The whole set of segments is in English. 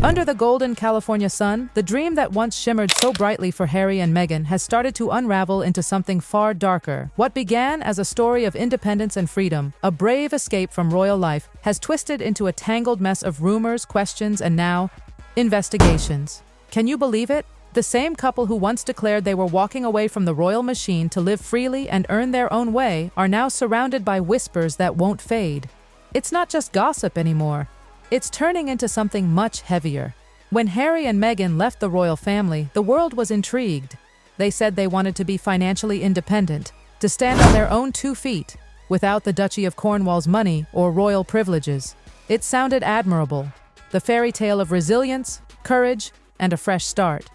Under the golden California sun, the dream that once shimmered so brightly for Harry and Meghan has started to unravel into something far darker. What began as a story of independence and freedom, a brave escape from royal life, has twisted into a tangled mess of rumors, questions, and now, investigations. Can you believe it? The same couple who once declared they were walking away from the royal machine to live freely and earn their own way are now surrounded by whispers that won't fade. It's not just gossip anymore. It's turning into something much heavier. When Harry and Meghan left the royal family, the world was intrigued. They said they wanted to be financially independent, to stand on their own 2 feet, without the Duchy of Cornwall's money or royal privileges. It sounded admirable, the fairy tale of resilience, courage, and a fresh start.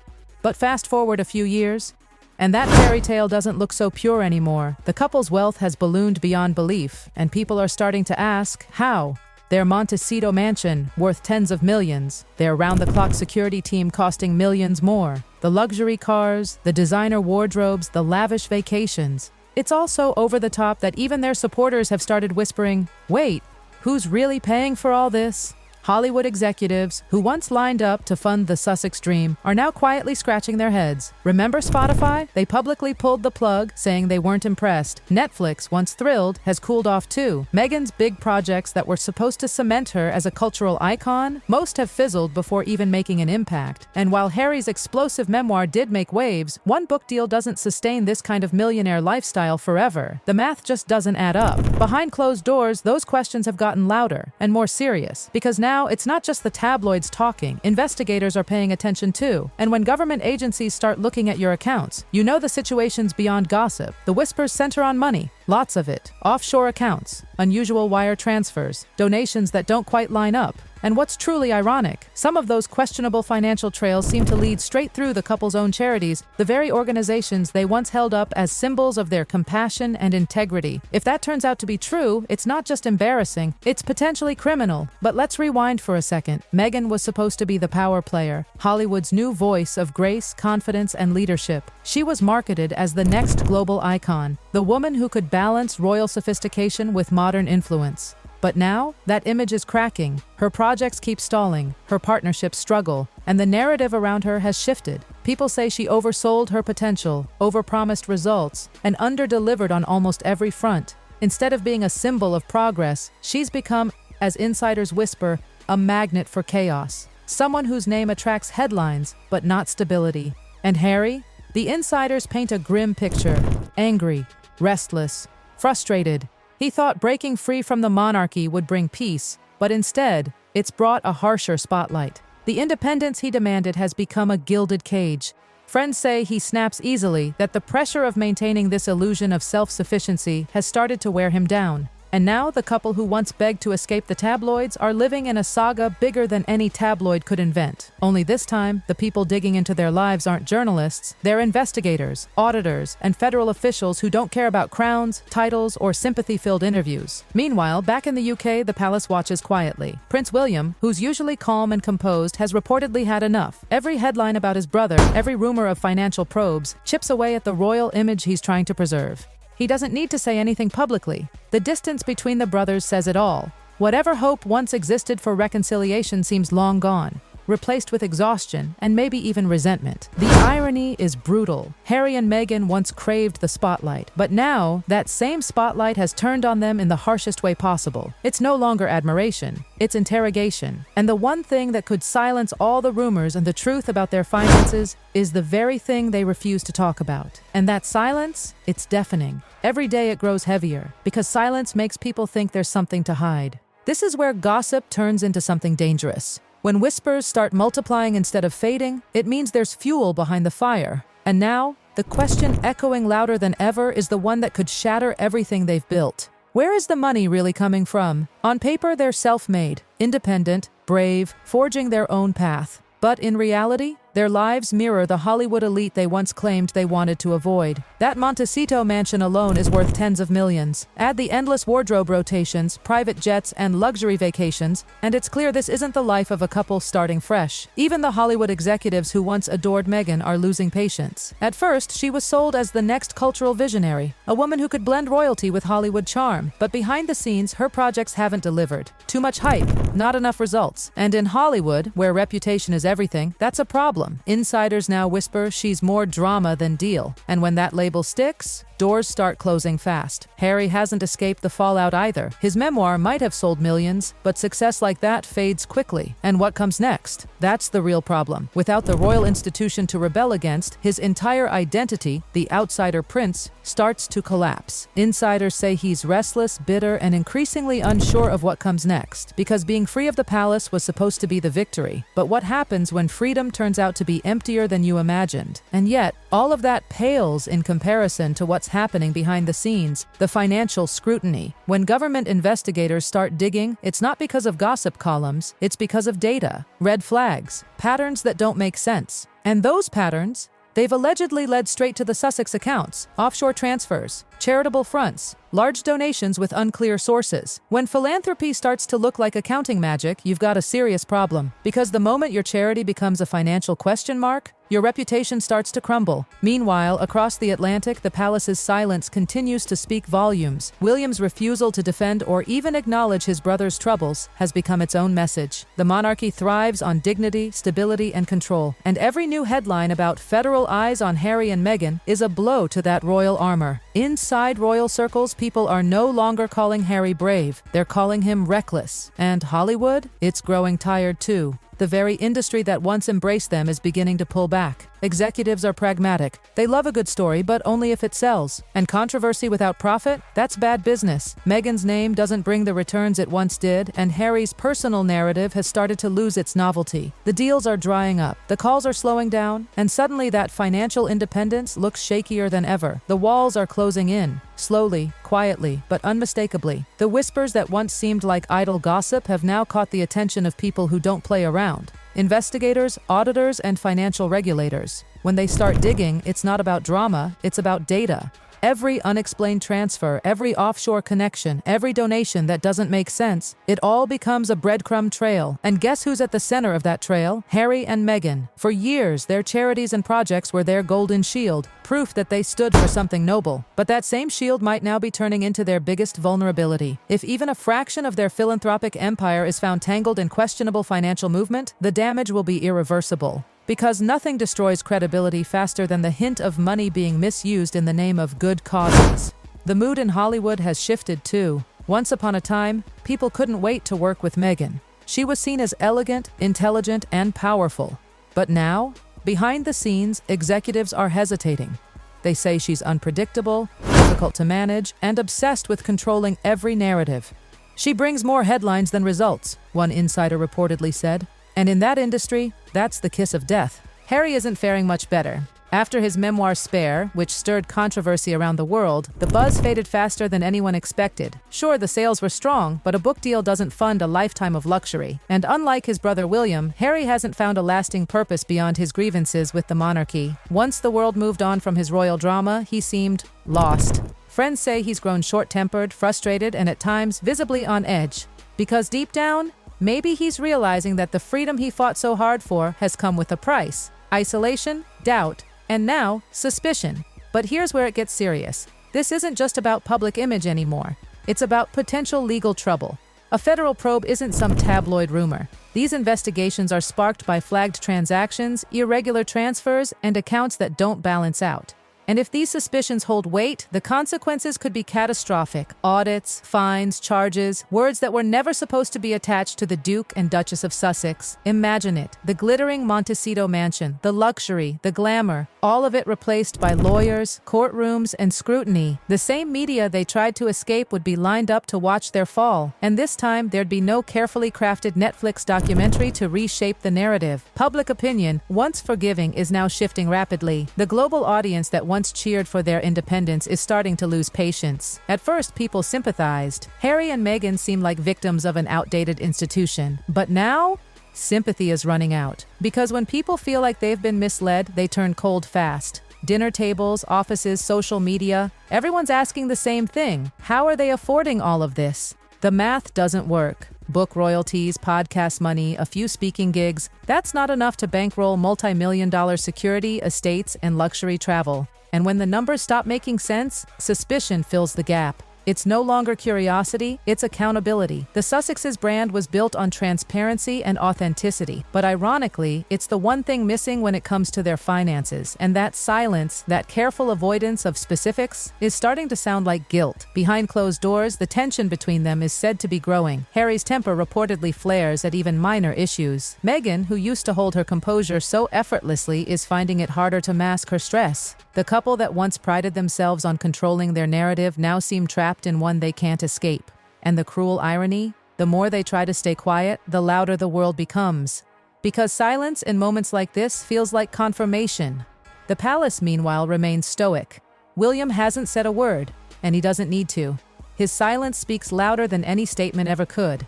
But fast forward a few years, and that fairy tale doesn't look so pure anymore. The couple's wealth has ballooned beyond belief, and people are starting to ask, how? Their Montecito mansion, worth tens of millions, their round-the-clock security team costing millions more, the luxury cars, the designer wardrobes, the lavish vacations. It's all so over the top that even their supporters have started whispering, wait, who's really paying for all this? Hollywood executives, who once lined up to fund the Sussex dream, are now quietly scratching their heads. Remember Spotify? They publicly pulled the plug, saying they weren't impressed. Netflix, once thrilled, has cooled off too. Meghan's big projects that were supposed to cement her as a cultural icon, most have fizzled before even making an impact. And while Harry's explosive memoir did make waves, one book deal doesn't sustain this kind of millionaire lifestyle forever. The math just doesn't add up. Behind closed doors, those questions have gotten louder and more serious, because now it's not just the tabloids talking, investigators are paying attention too. And when government agencies start looking at your accounts, you know the situation's beyond gossip. The whispers center on money, lots of it, offshore accounts, unusual wire transfers, donations that don't quite line up. And what's truly ironic, some of those questionable financial trails seem to lead straight through the couple's own charities, the very organizations they once held up as symbols of their compassion and integrity. If that turns out to be true, it's not just embarrassing, it's potentially criminal. But let's rewind for a second. Meghan was supposed to be the power player, Hollywood's new voice of grace, confidence, and leadership. She was marketed as the next global icon, the woman who could balance royal sophistication with modern influence. But now, that image is cracking. Her projects keep stalling, her partnerships struggle, and the narrative around her has shifted. People say she oversold her potential, overpromised results, and underdelivered on almost every front. Instead of being a symbol of progress, she's become, as insiders whisper, a magnet for chaos. Someone whose name attracts headlines, but not stability. And Harry? The insiders paint a grim picture. Angry, restless, frustrated. He thought breaking free from the monarchy would bring peace, but instead, it's brought a harsher spotlight. The independence he demanded has become a gilded cage. Friends say he snaps easily, that the pressure of maintaining this illusion of self-sufficiency has started to wear him down. And now the couple who once begged to escape the tabloids are living in a saga bigger than any tabloid could invent. Only this time, the people digging into their lives aren't journalists, they're investigators, auditors, and federal officials who don't care about crowns, titles, or sympathy-filled interviews. Meanwhile, back in the UK, the palace watches quietly. Prince William, who's usually calm and composed, has reportedly had enough. Every headline about his brother, every rumor of financial probes, chips away at the royal image he's trying to preserve. He doesn't need to say anything publicly. The distance between the brothers says it all. Whatever hope once existed for reconciliation seems long gone, replaced with exhaustion and maybe even resentment. The irony is brutal. Harry and Meghan once craved the spotlight, but now that same spotlight has turned on them in the harshest way possible. It's no longer admiration, it's interrogation. And the one thing that could silence all the rumors and the truth about their finances is the very thing they refuse to talk about. And that silence, it's deafening. Every day it grows heavier, because silence makes people think there's something to hide. This is where gossip turns into something dangerous. When whispers start multiplying instead of fading, it means there's fuel behind the fire. And now, the question echoing louder than ever is the one that could shatter everything they've built. Where is the money really coming from? On paper, they're self-made, independent, brave, forging their own path. But in reality, Their lives mirror the Hollywood elite they once claimed they wanted to avoid. That Montecito mansion alone is worth tens of millions. Add the endless wardrobe rotations, private jets, and luxury vacations, and it's clear this isn't the life of a couple starting fresh. Even the Hollywood executives who once adored Meghan are losing patience. At first, she was sold as the next cultural visionary, a woman who could blend royalty with Hollywood charm. But behind the scenes, her projects haven't delivered. Too much hype, not enough results. And in Hollywood, where reputation is everything, that's a problem. Insiders now whisper she's more drama than deal. And when that label sticks, doors start closing fast. Harry hasn't escaped the fallout either. His memoir might have sold millions, but success like that fades quickly. And what comes next? That's the real problem. Without the royal institution to rebel against, his entire identity, the outsider prince, starts to collapse. Insiders say he's restless, bitter, and increasingly unsure of what comes next, because being free of the palace was supposed to be the victory. But what happens when freedom turns out to be emptier than you imagined? And yet, all of that pales in comparison to what's happening behind the scenes, the financial scrutiny. When government investigators start digging, it's not because of gossip columns, it's because of data, red flags, patterns that don't make sense. And those patterns, they've allegedly led straight to the Sussex accounts, offshore transfers, charitable fronts, large donations with unclear sources. When philanthropy starts to look like accounting magic, you've got a serious problem. Because the moment your charity becomes a financial question mark, your reputation starts to crumble. Meanwhile, across the Atlantic, the palace's silence continues to speak volumes. William's refusal to defend or even acknowledge his brother's troubles has become its own message. The monarchy thrives on dignity, stability, and control. And every new headline about federal eyes on Harry and Meghan is a blow to that royal armor. Inside royal circles, people are no longer calling Harry brave. They're calling him reckless. And Hollywood? It's growing tired too. The very industry that once embraced them is beginning to pull back. Executives are pragmatic. They love a good story, but only if it sells. And controversy without profit? That's bad business. Meghan's name doesn't bring the returns it once did, and Harry's personal narrative has started to lose its novelty. The deals are drying up, the calls are slowing down, and suddenly that financial independence looks shakier than ever. The walls are closing in. Slowly, quietly, but unmistakably. The whispers that once seemed like idle gossip have now caught the attention of people who don't play around. Investigators, auditors, and financial regulators. When they start digging, it's not about drama, it's about data. Every unexplained transfer, every offshore connection, every donation that doesn't make sense, it all becomes a breadcrumb trail. And guess who's at the center of that trail? Harry and Meghan. For years, their charities and projects were their golden shield, proof that they stood for something noble. But that same shield might now be turning into their biggest vulnerability. If even a fraction of their philanthropic empire is found tangled in questionable financial movement, the damage will be irreversible. Because nothing destroys credibility faster than the hint of money being misused in the name of good causes. The mood in Hollywood has shifted too. Once upon a time, people couldn't wait to work with Meghan. She was seen as elegant, intelligent, and powerful. But now, behind the scenes, executives are hesitating. They say she's unpredictable, difficult to manage, and obsessed with controlling every narrative. She brings more headlines than results, one insider reportedly said. And in that industry, that's the kiss of death. Harry isn't faring much better. After his memoir Spare, which stirred controversy around the world, the buzz faded faster than anyone expected. Sure, the sales were strong, but a book deal doesn't fund a lifetime of luxury. And unlike his brother William, Harry hasn't found a lasting purpose beyond his grievances with the monarchy. Once the world moved on from his royal drama, he seemed lost. Friends say he's grown short-tempered, frustrated, and at times visibly on edge. Because deep down, maybe he's realizing that the freedom he fought so hard for has come with a price. Isolation, doubt, and now, suspicion. But here's where it gets serious. This isn't just about public image anymore. It's about potential legal trouble. A federal probe isn't some tabloid rumor. These investigations are sparked by flagged transactions, irregular transfers, and accounts that don't balance out. And if these suspicions hold weight, the consequences could be catastrophic. Audits, fines, charges, words that were never supposed to be attached to the Duke and Duchess of Sussex. Imagine it, the glittering Montecito mansion, the luxury, the glamour, all of it replaced by lawyers, courtrooms, and scrutiny. The same media they tried to escape would be lined up to watch their fall. And this time, there'd be no carefully crafted Netflix documentary to reshape the narrative. Public opinion, once forgiving, is now shifting rapidly. The global audience that once cheered for their independence is starting to lose patience. At first, people sympathized. Harry and Meghan seemed like victims of an outdated institution. But now, Sympathy is running out. Because when people feel like they've been misled, they turn cold fast. Dinner tables, offices, social media, everyone's asking the same thing. How are they affording all of this? The math doesn't work. Book royalties, podcast money, a few speaking gigs, that's not enough to bankroll multi-million-dollar security, estates, and luxury travel. And when the numbers stop making sense, suspicion fills the gap. It's no longer curiosity, it's accountability. The Sussexes brand was built on transparency and authenticity, but ironically, it's the one thing missing when it comes to their finances. And that silence, that careful avoidance of specifics, is starting to sound like guilt. Behind closed doors, the tension between them is said to be growing. Harry's temper reportedly flares at even minor issues. Meghan, who used to hold her composure so effortlessly, is finding it harder to mask her stress. The couple that once prided themselves on controlling their narrative now seem trapped in one they can't escape. And the cruel irony? The more they try to stay quiet, the louder the world becomes. Because silence in moments like this feels like confirmation. The palace, meanwhile, remains stoic. William hasn't said a word, and he doesn't need to. His silence speaks louder than any statement ever could.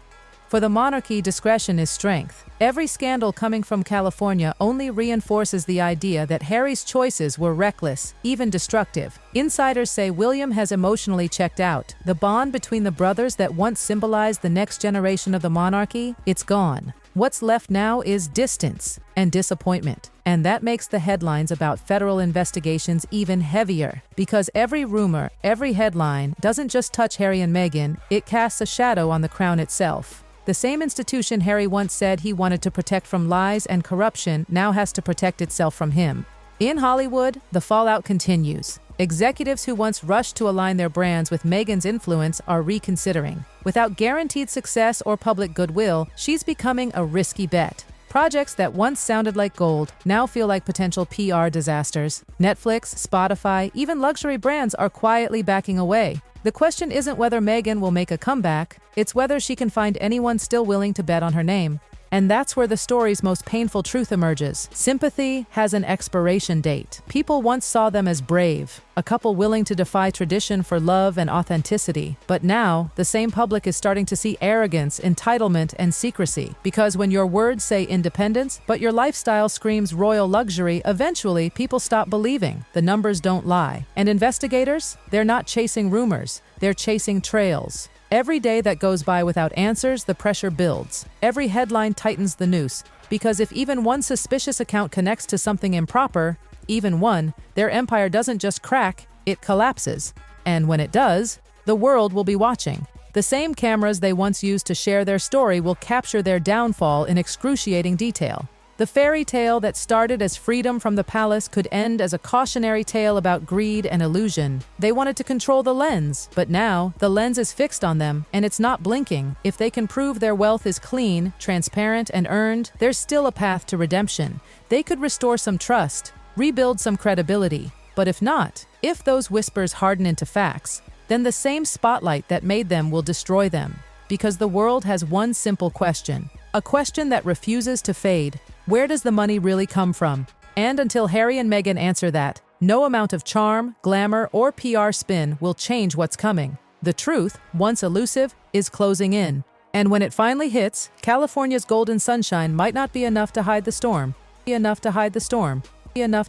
For the monarchy, discretion is strength. Every scandal coming from California only reinforces the idea that Harry's choices were reckless, even destructive. Insiders say William has emotionally checked out. The bond between the brothers that once symbolized the next generation of the monarchy, it's gone. What's left now is distance and disappointment. And that makes the headlines about federal investigations even heavier. Because every rumor, every headline doesn't just touch Harry and Meghan, it casts a shadow on the crown itself. The same institution Harry once said he wanted to protect from lies and corruption now has to protect itself from him. In Hollywood, the fallout continues. Executives who once rushed to align their brands with Meghan's influence are reconsidering. Without guaranteed success or public goodwill, she's becoming a risky bet. Projects that once sounded like gold now feel like potential PR disasters. Netflix, Spotify, even luxury brands are quietly backing away. The question isn't whether Meghan will make a comeback, it's whether she can find anyone still willing to bet on her name. And that's where the story's most painful truth emerges. Sympathy has an expiration date. People once saw them as brave, a couple willing to defy tradition for love and authenticity. But now, the same public is starting to see arrogance, entitlement, and secrecy. Because when your words say independence, but your lifestyle screams royal luxury, eventually people stop believing. The numbers don't lie. And investigators? They're not chasing rumors. They're chasing trails. Every day that goes by without answers, the pressure builds. Every headline tightens the noose, because if even one suspicious account connects to something improper, even one, their empire doesn't just crack, it collapses. And when it does, the world will be watching. The same cameras they once used to share their story will capture their downfall in excruciating detail. The fairy tale that started as freedom from the palace could end as a cautionary tale about greed and illusion. They wanted to control the lens, but now the lens is fixed on them, and it's not blinking. If they can prove their wealth is clean, transparent, and earned, there's still a path to redemption. They could restore some trust, rebuild some credibility. But if not, if those whispers harden into facts, then the same spotlight that made them will destroy them. Because the world has one simple question, a question that refuses to fade. Where does the money really come from? And until Harry and Meghan answer that, no amount of charm, glamour, or PR spin will change what's coming. The truth, once elusive, is closing in. And when it finally hits, California's golden sunshine might not be enough to hide the storm. Enough to hide the storm. Enough